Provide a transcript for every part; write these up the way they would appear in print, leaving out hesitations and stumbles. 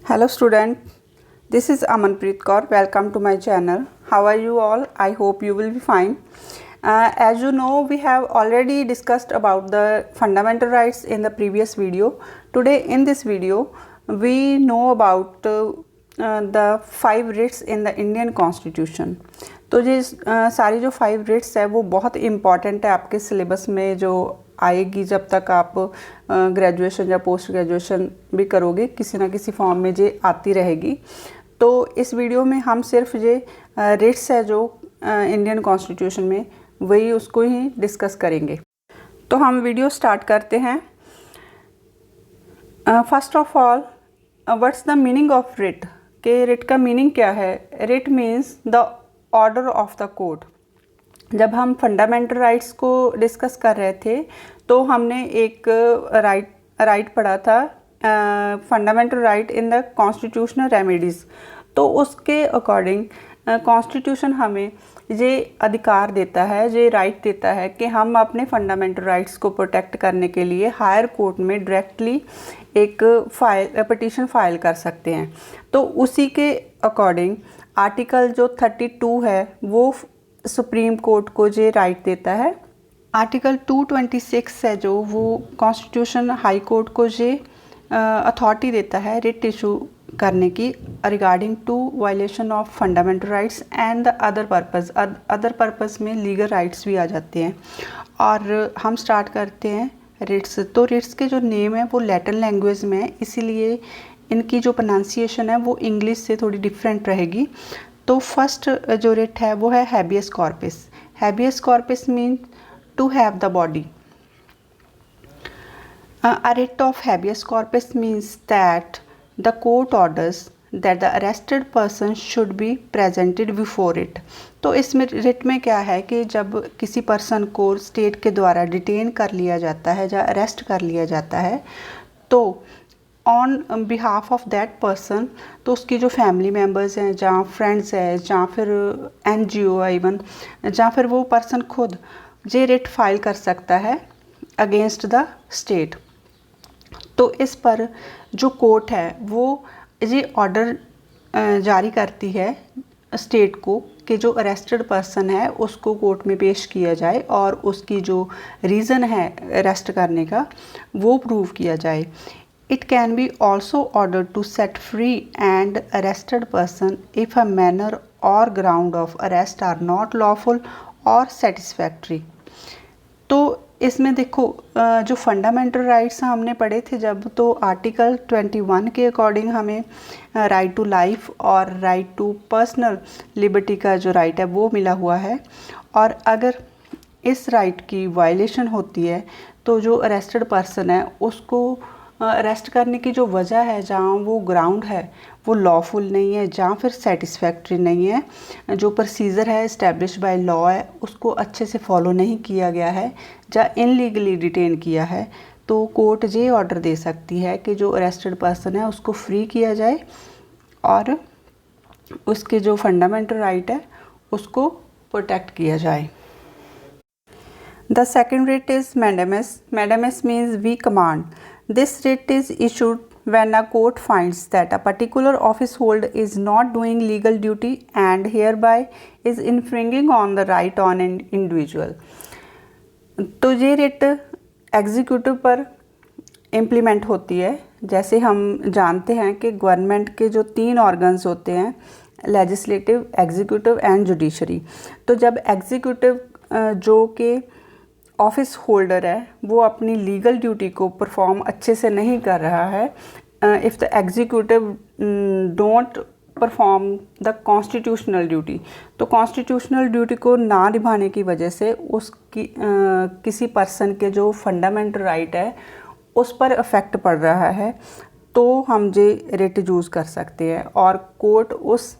Hello student, this is Amanpreet Kaur. Welcome to my channel. How are you all? I hope you will be fine. As you know, we have already discussed about the fundamental rights in the previous video. Today in this video, we know about the 5 writs in the Indian Constitution. तो ये सारी जो 5 writs है वो बहुत important है आपके syllabus में जो आएगी जब तक आप ग्रेजुएशन या पोस्ट ग्रेजुएशन भी करोगे, किसी ना किसी फॉर्म में ये आती रहेगी। तो इस वीडियो में हम सिर्फ ये रिट्स है जो इंडियन कॉन्स्टिट्यूशन में, वही उसको ही डिस्कस करेंगे। तो हम वीडियो स्टार्ट करते हैं। First of all, what's the meaning of writ? के रिट का मीनिंग क्या है? Writ means the order of the court. जब हम फंडामेंटल राइट्स को डिस्कस कर रहे थे तो हमने एक राइट पढ़ा था, fundamental right in the constitutional remedies. तो उसके अकॉर्डिंग कॉन्स्टिट्यूशन हमें ये अधिकार देता है, ये राइट देता है कि हम अपने फंडामेंटल राइट्स को प्रोटेक्ट करने के लिए हायर कोर्ट में डायरेक्टली एक पिटीशन फाइल कर सकते हैं। तो उसी के अकॉर्डिंग आर्टिकल जो 32 है वो सुप्रीम कोर्ट को ये राइट देता है। आर्टिकल 226 है जो वो कॉन्स्टिट्यूशन हाई कोर्ट को ये अथॉरिटी देता है रिट इशू करने की regarding to violation of fundamental rights and the other purpose में लीगल राइट्स भी आ जाते हैं। और हम स्टार्ट करते हैं रिट्स। तो रिट्स के जो नेम है वो लैटिन लैंग्वेज में है, इसीलिए इनकी जो प्रोनाउंसिएशन है वो इंग्लिश से थोड़ी डिफरेंट रहेगी। तो फर्स्ट जो रिट है वो है habeas corpus. Habeas corpus mean to have the body. A writ of habeas corpus means that the court orders that the arrested person should be presented before it. तो इस writ में क्या है कि जब किसी पर्सन को स्टेट के द्वारा डिटेन कर लिया जाता है या अरेस्ट कर लिया जाता है तो on behalf of that person, तो उसकी जो फैमिली मेम्बर्स हैं, जहाँ फ्रेंड्स हैं, जहाँ फिर NGO है इवन, जहाँ फिर वो पर्सन खुद ये रिट फाइल कर सकता है अगेंस्ट द स्टेट। तो इस पर जो कोर्ट है वो ये ऑर्डर जारी करती है स्टेट को कि जो अरेस्टेड पर्सन है उसको कोर्ट में पेश किया जाए और उसकी जो रीज़न है अरेस्ट करने का वो प्रूव किया जाए। It can be also ordered to set free and arrested person if a manner or ground of arrest are not lawful or satisfactory. तो इसमें देखो जो फंडामेंटल राइट्स हमने पढ़े थे जब, तो आर्टिकल 21 के अकॉर्डिंग हमें राइट टू लाइफ और राइट टू पर्सनल लिबर्टी का जो राइट है वो मिला हुआ है। और अगर इस राइट की वायलेशन होती है तो जो अरेस्टेड पर्सन है उसको अरेस्ट करने की जो वजह है, जहाँ वो ग्राउंड है वो लॉफुल नहीं है, जहाँ फिर सेटिस्फैक्ट्री नहीं है, जो प्रोसीजर है इस्टेब्लिश बाय लॉ है उसको अच्छे से फॉलो नहीं किया गया है, जहाँ इनलीगली डिटेन किया है, तो कोर्ट ये ऑर्डर दे सकती है कि जो अरेस्टेड पर्सन है उसको फ्री किया जाए और उसके जो फंडामेंटल राइट है उसको प्रोटेक्ट किया जाए। The second writ is mandamus. Mandamus means we command. This writ is issued when a court finds that a particular office holder is not doing legal duty and hereby is infringing on the right on an individual. तो ये writ executive पर implement होती है। जैसे हम जानते हैं कि गवर्नमेंट के जो 3 ऑर्गन्स होते हैं, लेजिस्लेटिव, एग्जीक्यूटिव एंड जुडिशरी। तो जब एग्जीक्यूटिव जो कि ऑफिस होल्डर है वो अपनी लीगल ड्यूटी को परफॉर्म अच्छे से नहीं कर रहा है, if the executive don't perform the constitutional duty, तो कॉन्स्टिट्यूशनल ड्यूटी को ना निभाने की वजह से उसकी किसी पर्सन के जो फंडामेंटल राइट है उस पर इफ़ेक्ट पड़ रहा है, तो हम ये रिट यूज़ कर सकते हैं और कोर्ट उस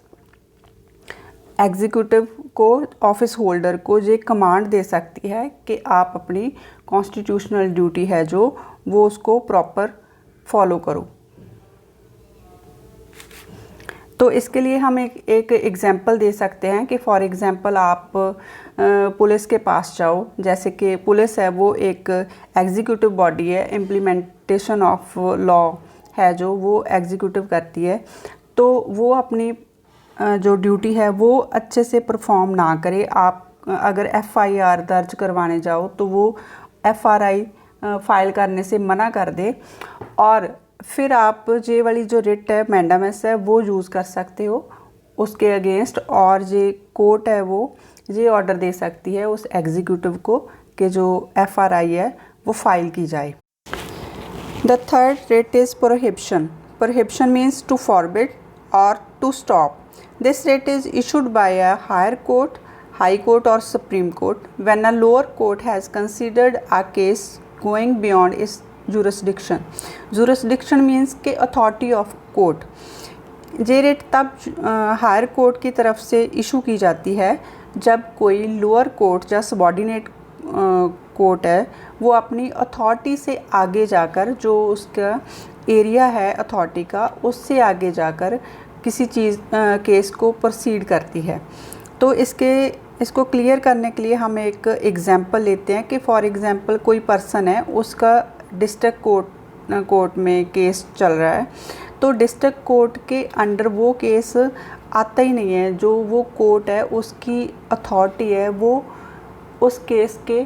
एग्जीक्यूटिव को, ऑफिस होल्डर को ये कमांड दे सकती है कि आप अपनी कॉन्स्टिट्यूशनल ड्यूटी है जो वो उसको प्रॉपर फॉलो करो। तो इसके लिए हम एक एग्जांपल दे सकते हैं कि फॉर एग्जांपल आप पुलिस के पास जाओ, जैसे कि पुलिस है वो एक एग्जीक्यूटिव बॉडी है, इम्प्लीमेंटेशन ऑफ लॉ है जो वो एग्जीक्यूटिव करती है, तो वो अपनी जो ड्यूटी है वो अच्छे से परफॉर्म ना करे। आप अगर FIR दर्ज करवाने जाओ तो वो FRI फाइल करने से मना कर दे, और फिर आप ये वाली जो रिट है मैंडामस है वो यूज़ कर सकते हो उसके अगेंस्ट, और ये कोर्ट है वो ये ऑर्डर दे सकती है उस एग्जीक्यूटिव को कि जो FRI है वो फाइल की जाए। The third writ is prohibition. Prohibition means to forbid और to stop. This writ is issued by a higher court, high court और supreme court when a lower court has considered a case going beyond its jurisdiction. Jurisdiction means के authority of court. ये writ तब higher court की तरफ से issue की जाती है जब कोई लोअर कोर्ट या सबॉर्डिनेट कोर्ट है वो अपनी अथॉरिटी से आगे जाकर, जो उसका एरिया है अथॉरिटी का, उससे आगे जाकर किसी चीज़ केस को प्रोसीड करती है। तो इसको क्लियर करने के लिए हम एक एग्ज़ाम्पल लेते हैं कि फॉर एग्ज़ाम्पल कोई पर्सन है, उसका डिस्ट्रिक्ट कोर्ट में केस चल रहा है, तो डिस्ट्रिक्ट कोर्ट के अंडर वो केस आता ही नहीं है। जो वो कोर्ट है उसकी अथॉरिटी है वो उस केस के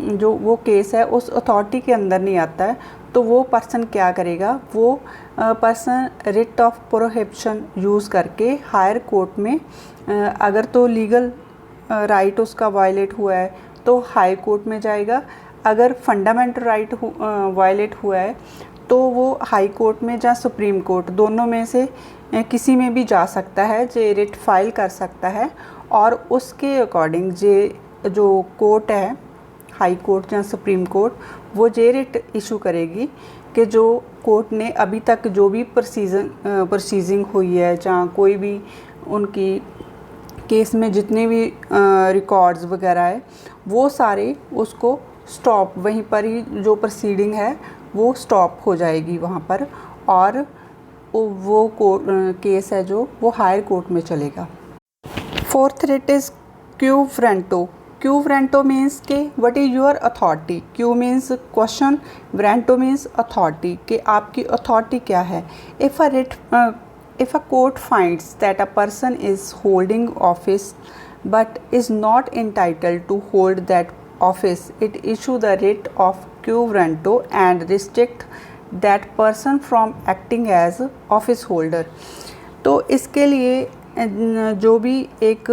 जो वो केस है उस अथॉरिटी के अंदर नहीं आता है, तो वो पर्सन क्या करेगा, वो person writ of prohibition use करके हायर कोर्ट में अगर तो लीगल राइट उसका वायलेट हुआ है तो हाई कोर्ट में जाएगा, अगर फंडामेंटल राइट वायलेट हुआ है तो वो हाई कोर्ट में या सुप्रीम कोर्ट दोनों में से किसी में भी जा सकता है, जे रिट फाइल कर सकता है। और उसके अकॉर्डिंग जो कोर्ट है हाई कोर्ट या सुप्रीम कोर्ट वो जे रिट इशू करेगी कि जो कोर्ट ने अभी तक जो भी प्रोसीजिंग हुई है या कोई भी उनकी केस में जितने भी रिकॉर्ड्स वगैरह है वो सारे उसको स्टॉप, वहीं पर ही जो प्रोसीडिंग है वो स्टॉप हो जाएगी वहाँ पर, और वो केस है जो वो हायर कोर्ट में चलेगा। Fourth writ is quo warranto. Quo warranto means के what is your authority. Quo means question, warranto means authority, कि आपकी अथॉरिटी क्या है। If a court finds that a person is holding office but is not entitled to hold that office, it issue the writ of quo warranto and restrict that person from acting as office holder। तो इसके लिए जो भी एक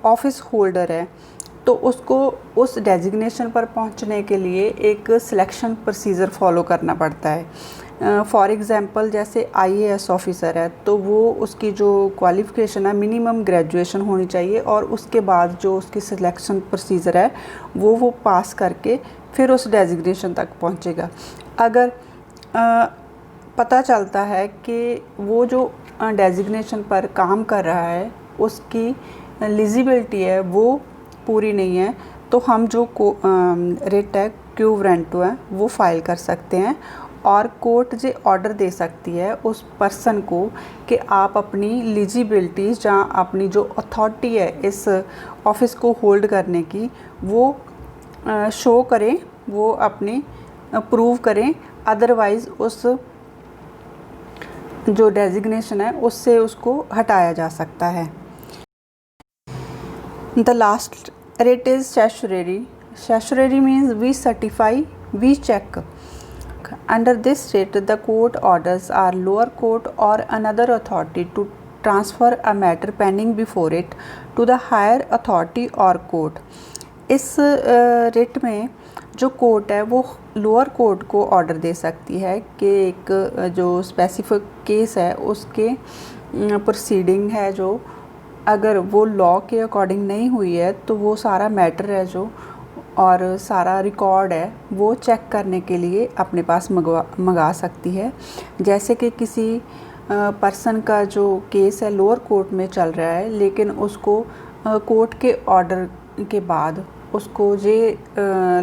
office holder है तो उसको उस डेजिग्नेशन पर पहुंचने के लिए एक सिलेक्शन प्रोसीजर फॉलो करना पड़ता है। फॉर एग्ज़ाम्पल जैसे IAS ऑफिसर है तो वो उसकी जो क्वालिफ़िकेशन है मिनिमम ग्रेजुएशन होनी चाहिए, और उसके बाद जो उसकी सिलेक्शन प्रोसीजर है वो पास करके फिर उस डेजिग्नेशन तक पहुंचेगा। अगर पता चलता है कि वो जो डेजिग्नेशन पर काम कर रहा है उसकी एलिजिबिलिटी है वो पूरी नहीं है, तो हम जो रिट है क्यू वारंटो है वो फाइल कर सकते हैं, और कोर्ट जो ऑर्डर दे सकती है उस पर्सन को कि आप अपनी एलिजिबिलिटी या अपनी जो अथॉरिटी है इस ऑफिस को होल्ड करने की वो शो करें, वो अपनी प्रूव करें, अदरवाइज़ उस जो डेजिग्नेशन है उससे उसको हटाया जा सकता है। The last writ is statutory. Statutory means we certify, we check. Under this writ, the court orders our lower court or another authority to transfer a matter pending before it to the higher authority or court। इस writ में जो court है वो lower court को order दे सकती है कि एक जो स्पेसिफिक केस है उसके प्रोसीडिंग है जो अगर वो लॉ के अकॉर्डिंग नहीं हुई है तो वो सारा मैटर है जो और सारा रिकॉर्ड है वो चेक करने के लिए अपने पास मंगा सकती है। जैसे कि किसी पर्सन का जो केस है लोअर कोर्ट में चल रहा है लेकिन उसको कोर्ट के ऑर्डर के बाद उसको ये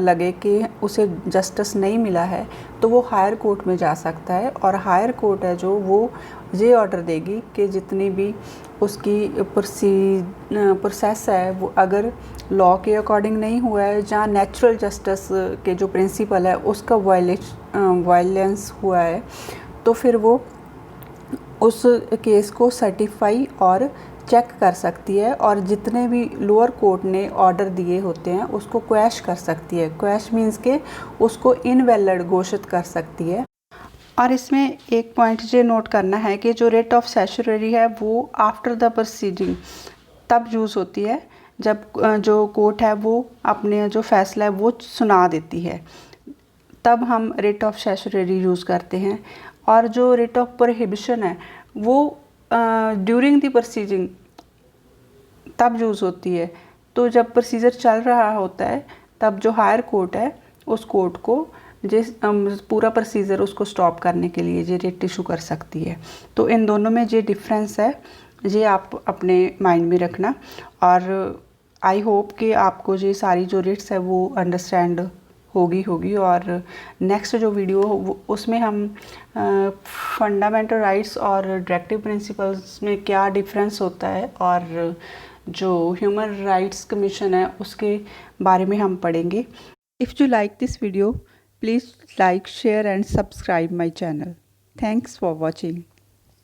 लगे कि उसे जस्टिस नहीं मिला है तो वो हायर कोर्ट में जा सकता है, और हायर कोर्ट है जो वो ये ऑर्डर देगी कि जितनी भी उसकी प्रोसेस है वो अगर लॉ के अकॉर्डिंग नहीं हुआ है या नेचुरल जस्टिस के जो प्रिंसिपल है उसका वायलेंस हुआ है तो फिर वो उस केस को सर्टिफाई और चेक कर सकती है और जितने भी लोअर कोर्ट ने ऑर्डर दिए होते हैं उसको क्वैश कर सकती है। क्वैश मीन्स के उसको इनवैलिड घोषित कर सकती है। और इसमें एक पॉइंट ये नोट करना है कि जो रिट ऑफ सर्टियरी है वो आफ्टर द प्रोसीडिंग तब यूज़ होती है जब जो कोर्ट है वो अपने जो फैसला है वो सुना देती है, तब हम रिट ऑफ सर्टियरी यूज़ करते हैं। और जो रिट ऑफ प्रोहिबिशन है वो ड्यूरिंग द प्रोसीडिंग तब यूज़ होती है। तो जब प्रोसीजर चल रहा होता है तब जो हायर कोर्ट है उस कोर्ट को जिस पूरा प्रोसीजर उसको स्टॉप करने के लिए ये रिट इशू कर सकती है। तो इन दोनों में ये डिफरेंस है, ये आप अपने माइंड में रखना। और आई होप कि आपको ये सारी जो रिट्स है वो अंडरस्टैंड होगी। और नेक्स्ट जो वीडियो उसमें हम फंडामेंटल राइट्स और डायरेक्टिव प्रिंसिपल्स में क्या डिफरेंस होता है और जो ह्यूमन राइट्स कमीशन है उसके बारे में हम पढ़ेंगे। If you like this video, please like, share and subscribe my channel. Thanks for watching.